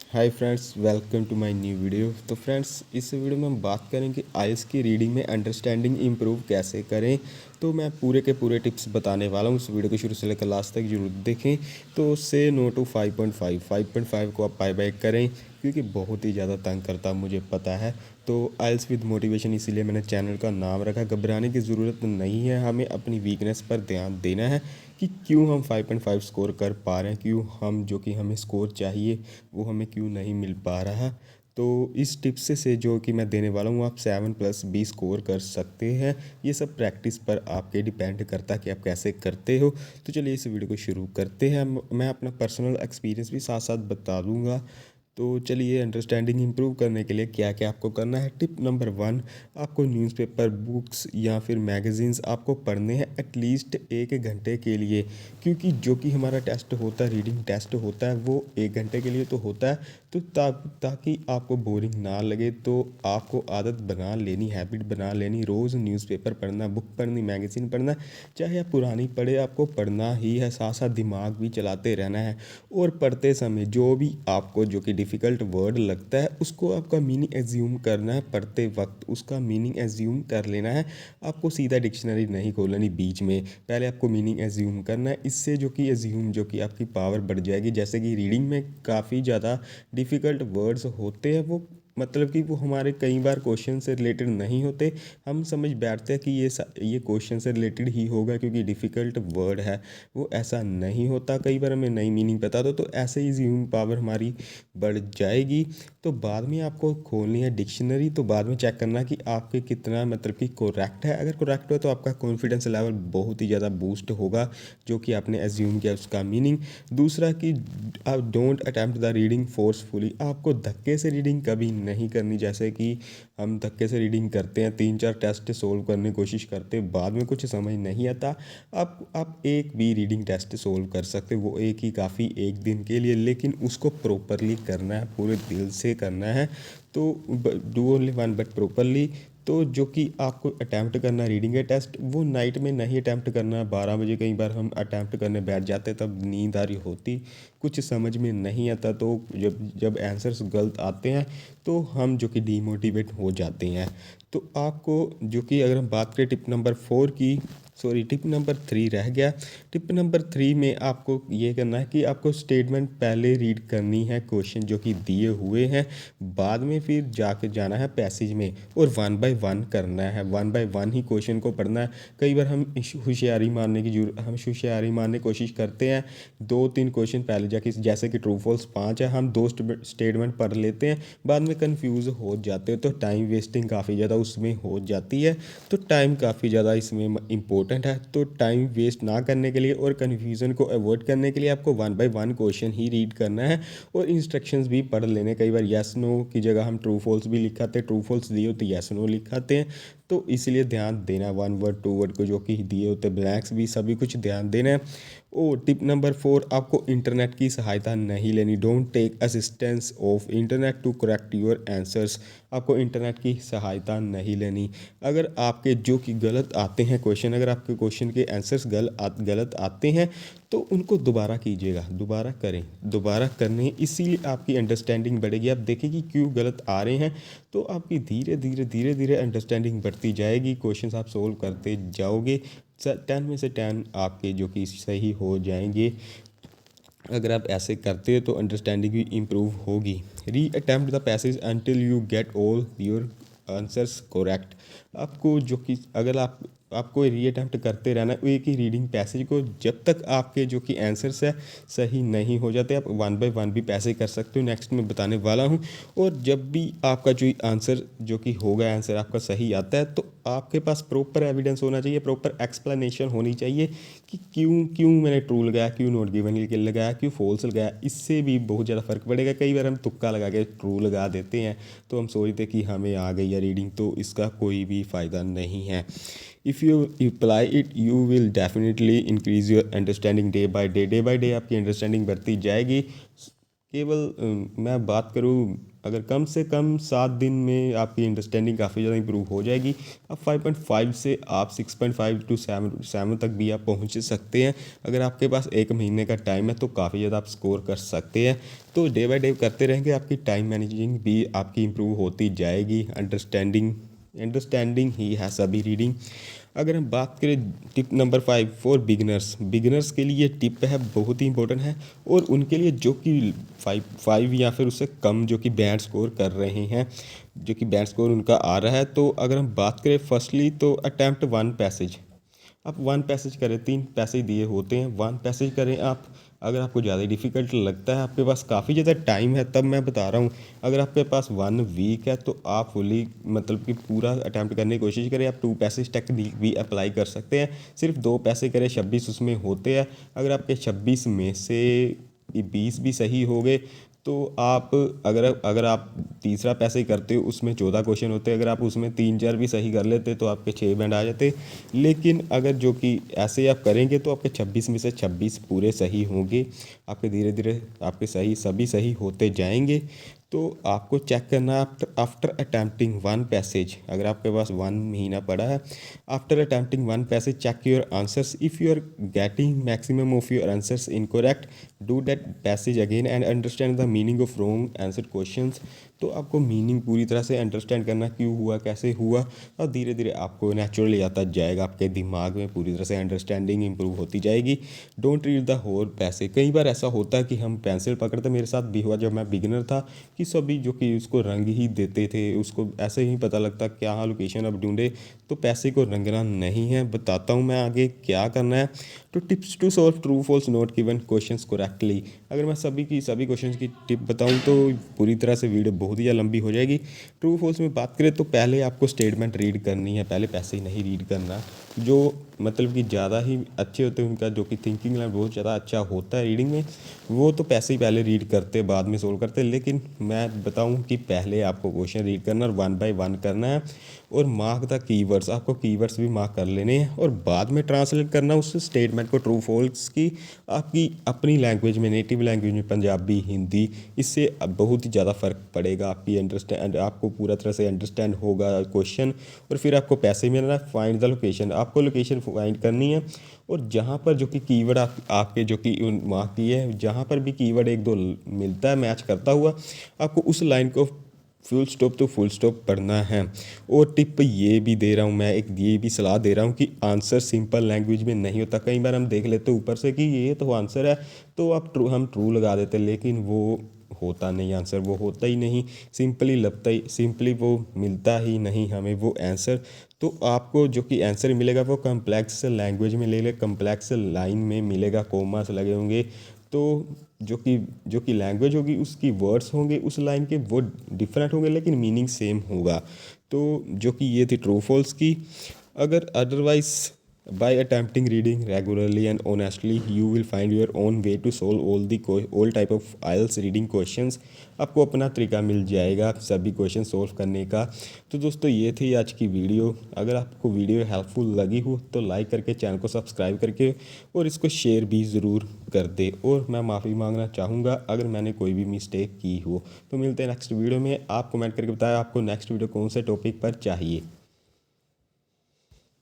Hi friends, welcome to my new video. तो friends, इस video में हम बात करेंगे आइल्स की रीडिंग में अंडरस्टैंडिंग इम्प्रूव कैसे करें। तो मैं पूरे के पूरे टिप्स बताने वाला हूँ। इस वीडियो को शुरू से लेकर लास्ट तक जरूर देखें। तो से नो टू 5.5 को आप बाय बाय करें, क्योंकि बहुत ही ज़्यादा तंग करता मुझे पता है। तो आइल्स विद मोटिवेशन इसीलिए मैंने चैनल का नाम रखा। घबराने की ज़रूरत नहीं है, हमें अपनी वीकनेस पर ध्यान देना है कि क्यों हम 5.5 स्कोर कर पा रहे हैं, क्यों हम जो कि हमें स्कोर चाहिए वो हमें क्यों नहीं मिल पा रहा। तो इस टिप्स से जो कि मैं देने वाला हूँ, आप 7+B स्कोर कर सकते हैं। ये सब प्रैक्टिस पर आपके डिपेंड करता है कि आप कैसे करते हो। तो चलिए इस वीडियो को शुरू करते हैं। मैं अपना पर्सनल एक्सपीरियंस भी साथ साथ बता दूंगा। तो चलिए, अंडरस्टैंडिंग इम्प्रूव करने के लिए क्या क्या आपको करना है। टिप नंबर 1, आपको न्यूज़पेपर, बुक्स या फिर मैगज़ीन्स आपको पढ़ने हैं एटलीस्ट 1 घंटे के लिए। क्योंकि जो कि हमारा टेस्ट होता है, रीडिंग टेस्ट होता है, वो 1 घंटे के लिए तो होता है। तो ताकि आपको बोरिंग ना लगे, तो आपको आदत बना लेनी, हैबिट बना लेनी, रोज़ न्यूज़पेपर पढ़ना, बुक पढ़नी, मैगज़ीन पढ़ना। चाहे आप पुरानी पढ़े, आपको पढ़ना ही है, साथ साथ दिमाग भी चलाते रहना है। और पढ़ते समय जो भी आपको जो कि डिफ़िकल्ट वर्ड लगता है, उसको आपका मीनिंग एज्यूम करना है। पढ़ते वक्त उसका मीनिंग एज्यूम कर लेना है। आपको सीधा डिक्शनरी नहीं खोलनी बीच में, पहले आपको मीनिंग एज्यूम करना है। इससे जो कि एज्यूम जो कि आपकी पावर बढ़ जाएगी। जैसे कि रीडिंग में काफ़ी ज़्यादा डिफ़िकल्ट वर्ड्स होते हैं, वो मतलब कि वो हमारे कई बार क्वेश्चन से रिलेटेड नहीं होते। हम समझ बैठते हैं कि ये क्वेश्चन से रिलेटेड ही होगा क्योंकि डिफ़िकल्ट वर्ड है। वो ऐसा नहीं होता। कई बार हमें नई मीनिंग पता तो ऐसे ही एज्यूम पावर हमारी बढ़ जाएगी। तो बाद में आपको खोलनी है डिक्शनरी। तो बाद में चेक करना कि आपके कितना मतलब कि करेक्ट है। अगर करेक्ट हो तो आपका कॉन्फिडेंस लेवल बहुत ही ज़्यादा बूस्ट होगा, जो कि आपने एज्यूम किया उसका मीनिंग। दूसरा कि आप don't attempt the reading forcefully. आपको धक्के से रीडिंग कभी नहीं करनी। जैसे कि हम धक्के से रीडिंग करते हैं, 3-4 टेस्ट सोल्व करने की कोशिश करते हैं, बाद में कुछ समझ नहीं आता। आप एक भी रीडिंग टेस्ट सोल्व कर सकते हो, वो एक ही काफ़ी, एक दिन के लिए। लेकिन उसको प्रॉपरली करना है, पूरे दिल से करना है। तो do only one but properly. तो जो कि आपको अटैम्प्ट करना रीडिंग का टेस्ट, वो नाइट में नहीं अटैम्प्ट करना। 12 बजे कई बार हम अटैम्प्ट करने बैठ जाते, तब नींद आ रही होती, कुछ समझ में नहीं आता। तो जब जब आंसर्स गलत आते हैं, तो हम जो कि डीमोटिवेट हो जाते हैं। तो आपको जो कि अगर हम बात करें टिप नंबर 4 की, सॉरी टिप नंबर 3 रह गया। टिप नंबर 3 में आपको ये करना है कि आपको स्टेटमेंट पहले रीड करनी है, क्वेश्चन जो कि दिए हुए हैं, बाद में फिर जाके जाना है पैसेज में और 1 बाय 1 करना है। 1 बाय 1 ही क्वेश्चन को पढ़ना है। कई बार हम होशियारी मारने की कोशिश करते हैं। 2-3 क्वेश्चन पहले जाके, जैसे कि ट्रू फॉल्स 5 है, हम 2 स्टेटमेंट पढ़ लेते हैं, बाद में कन्फ्यूज़ हो जाते हैं, तो टाइम वेस्टिंग काफ़ी ज़्यादा उसमें हो जाती है। तो टाइम काफ़ी ज़्यादा इसमें इम्पोर्टेंट है। तो टाइम वेस्ट ना करने के लिए और कन्फ्यूज़न को अवॉइड करने के लिए आपको 1 बाय 1 क्वेश्चन ही रीड करना है और इंस्ट्रक्शंस भी पढ़ लेने। कई बार येस नो की जगह हम ट्रू फॉल्स भी लिखाते हैं, ट्रू फॉल्स दिए होते येस नो लिखाते हैं। तो इसलिए ध्यान देना 1 वर्ड 2 वर्ड को जो कि दिए होते ब्लैंक्स भी, सभी कुछ ध्यान देना है। ओ टिप नंबर 4, आपको इंटरनेट की सहायता नहीं लेनी। Don't take assistance of internet to correct your answers. आपको इंटरनेट की सहायता नहीं लेनी। अगर आपके जो कि गलत आते हैं क्वेश्चन, अगर आपके क्वेश्चन के आंसर्स गलत आते हैं, तो उनको दोबारा कीजिएगा, दोबारा करें, दोबारा करने, इसीलिए आपकी अंडरस्टैंडिंग बढ़ेगी। आप देखें कि क्यों गलत आ रहे हैं, तो आपकी धीरे धीरे अंडरस्टैंडिंग बढ़ती जाएगी। क्वेश्चंस आप सोल्व करते जाओगे, 10 में से 10 आपके जो कि सही हो जाएंगे। अगर आप ऐसे करते हो तो अंडरस्टैंडिंग भी इम्प्रूव होगी। री attempt the passage until you get all your answers correct. आपको जो कि अगर आपको री अटैम्प्ट करते रहना है एक ही रीडिंग पैसेज को, जब तक आपके जो कि आंसर्स है सही नहीं हो जाते। आप 1 बाय 1 भी पैसे कर सकते हो, नेक्स्ट में बताने वाला हूँ। और जब भी आपका जो आंसर जो कि होगा, आंसर आपका सही आता है, तो आपके पास प्रॉपर एविडेंस होना चाहिए, प्रॉपर एक्सप्लेनेशन होनी चाहिए कि क्यों क्यों मैंने ट्रू लगाया, क्यों नॉट गिवन लगाया, क्यों फॉल्स लगाया। इससे भी बहुत ज़्यादा फ़र्क पड़ेगा। कई बार हम तुक्का लगा के ट्रू लगा देते हैं, तो हम सोचते कि हमें आ गई है रीडिंग, तो इसका कोई भी फ़ायदा नहीं है। If you apply it, you will definitely increase your understanding day by day. Day by day आपकी अंडरस्टैंडिंग बढ़ती जाएगी। केवल मैं बात करूँ, अगर कम से कम 7 दिन में आपकी अंडरस्टैंडिंग काफ़ी ज़्यादा इंप्रूव हो जाएगी। अब 5.5 से आप 6.5 टू 7 तक भी आप पहुंच सकते हैं। अगर आपके पास 1 महीने का टाइम है तो काफ़ी ज़्यादा आप स्कोर कर सकते हैं। तो डे बाय डे करते रहेंगे, आपकी टाइम मैनेजिंग भी आपकी इंप्रूव होती जाएगी। अंडरस्टैंडिंग ही है सभी रीडिंग। अगर हम बात करें टिप नंबर 5 फॉर बिगिनर्स के लिए टिप है, बहुत ही इंपॉर्टेंट है। और उनके लिए जो कि 5 या फिर उससे कम जो कि बैंड स्कोर कर रहे हैं, जो कि बैंड स्कोर उनका आ रहा है, तो अगर हम बात करें फर्स्टली तो अटैम्प्ट 1 पैसेज। आप 1 पैसेज करें, 3 पैसेज दिए होते हैं, 1 पैसेज करें आप। अगर आपको ज़्यादा डिफ़िकल्ट लगता है, आपके पास काफ़ी ज़्यादा टाइम है, तब मैं बता रहा हूँ, अगर आपके पास 1 वीक है तो आप फुली मतलब कि पूरा अटैम्प्ट करने की कोशिश करें। आप 2 पैसेज टेक्निक भी अप्लाई कर सकते हैं। सिर्फ 2 पैसे करें, 26 उसमें होते हैं। अगर आपके 26 में से 20 भी सही हो गए तो आप, अगर अगर आप तीसरा पैसे करते हो उसमें 14 क्वेश्चन होते हैं, अगर आप उसमें 3-4 भी सही कर लेते तो आपके 6 बैंड आ जाते। लेकिन अगर जो कि ऐसे आप करेंगे तो आपके 26 में से 26 पूरे सही होंगे। आपके धीरे धीरे आपके सभी सही होते जाएंगे। तो आपको चेक करना है आफ्टर अटैम्प्टिंग 1 पैसेज। अगर आपके पास 1 महीना पड़ा है, after attempting 1 passage check your answers. If you are getting maximum of your answers incorrect, do that passage again and understand the meaning of wrong answer questions. तो आपको meaning पूरी तरह से अंडरस्टैंड करना, क्यों हुआ, कैसे हुआ, और धीरे धीरे आपको नेचुरली आता जाएगा। आपके दिमाग में पूरी तरह से अंडरस्टैंडिंग इंप्रूव होती जाएगी। डोंट रीड द होल पैसे। कई बार ऐसा होता है कि हम पेंसिल पकड़ते, मेरे साथ भी हुआ जब मैं बिगिनर था, कि सभी जो कि उसको रंग ही देते थे, उसको ऐसे ही पता लगता क्या लोकेशन अब ढूंढे। तो पैसे को रंगना नहीं है। बताता हूँ मैं आगे क्या करना है। तो tips to solve true false not given questions correctly. अगर मैं सभी क्वेश्चंस की टिप बताऊं तो पूरी तरह से वीडियो बहुत ही ज़्यादा लंबी हो जाएगी। ट्रू फॉल्स में बात करें तो पहले आपको स्टेटमेंट रीड करनी है, पहले पैसे ही नहीं रीड करना। जो मतलब कि ज़्यादा ही अच्छे होते हैं, उनका जो कि थिंकिंग लेवल बहुत ज़्यादा अच्छा होता है रीडिंग में, वो तो पैसे ही पहले रीड करते बाद में सोल्व करते। लेकिन मैं बताऊं कि पहले आपको क्वेश्चन रीड करना और 1 बाय 1 करना है। और मार्क द कीवर्ड्स, आपको कीवर्ड्स भी मार्क कर लेने हैं और बाद में ट्रांसलेट करना उस स्टेटमेंट को ट्रू फॉल्स की, आपकी अपनी लैंग्वेज में, नेटिव लैंग्वेज में, पंजाबी, हिंदी। इससे अब बहुत ही ज़्यादा फ़र्क पड़ेगा। आपको पूरा तरह से अंडरस्टैंड होगा क्वेश्चन। और फिर आपको पैसे मिल रहा है। फाइंड द लोकेशन, आपको लोकेशन फाइंड करनी है। और जहाँ पर जो कि कीवर्ड आपके जो कि मार्क किए है, जहाँ पर भी कीवर्ड 1-2 मिलता है मैच करता हुआ, आपको उस लाइन को फुल स्टॉप तो फुल स्टॉप पढ़ना है। और टिप ये भी दे रहा हूँ मैं, एक ये भी सलाह दे रहा हूँ कि आंसर सिंपल लैंग्वेज में नहीं होता। कई बार हम देख लेते हैं ऊपर से कि ये तो आंसर है, तो हम ट्रू लगा देते, लेकिन वो होता नहीं आंसर, वो होता ही नहीं। सिंपली वो मिलता ही नहीं हमें वो आंसर। तो आपको जो कि आंसर मिलेगा वो कम्प्लेक्स लैंग्वेज में ले ले, कम्प्लेक्स लाइन में मिलेगा, कोमास लगे होंगे। तो जो कि लैंग्वेज होगी, उसकी वर्ड्स होंगे उस लाइन के, वो डिफरेंट होंगे लेकिन मीनिंग सेम होगा। तो जो कि ये थी ट्रू फॉल्स की। अगर otherwise by attempting reading regularly and honestly you will find your own way to solve all type of IELTS reading questions. आपको अपना तरीका मिल जाएगा सभी क्वेश्चन सोल्व करने का। तो दोस्तों ये थी आज की वीडियो। अगर आपको वीडियो हेल्पफुल लगी हो तो लाइक करके चैनल को सब्सक्राइब करके और इसको शेयर भी ज़रूर कर दे। और मैं माफ़ी मांगना चाहूँगा अगर मैंने कोई भी मिस्टेक की हो। तो मिलते हैं नेक्स्ट वीडियो में। आप कमेंट करके बताएं आपको नेक्स्ट वीडियो कौन से टॉपिक पर चाहिए।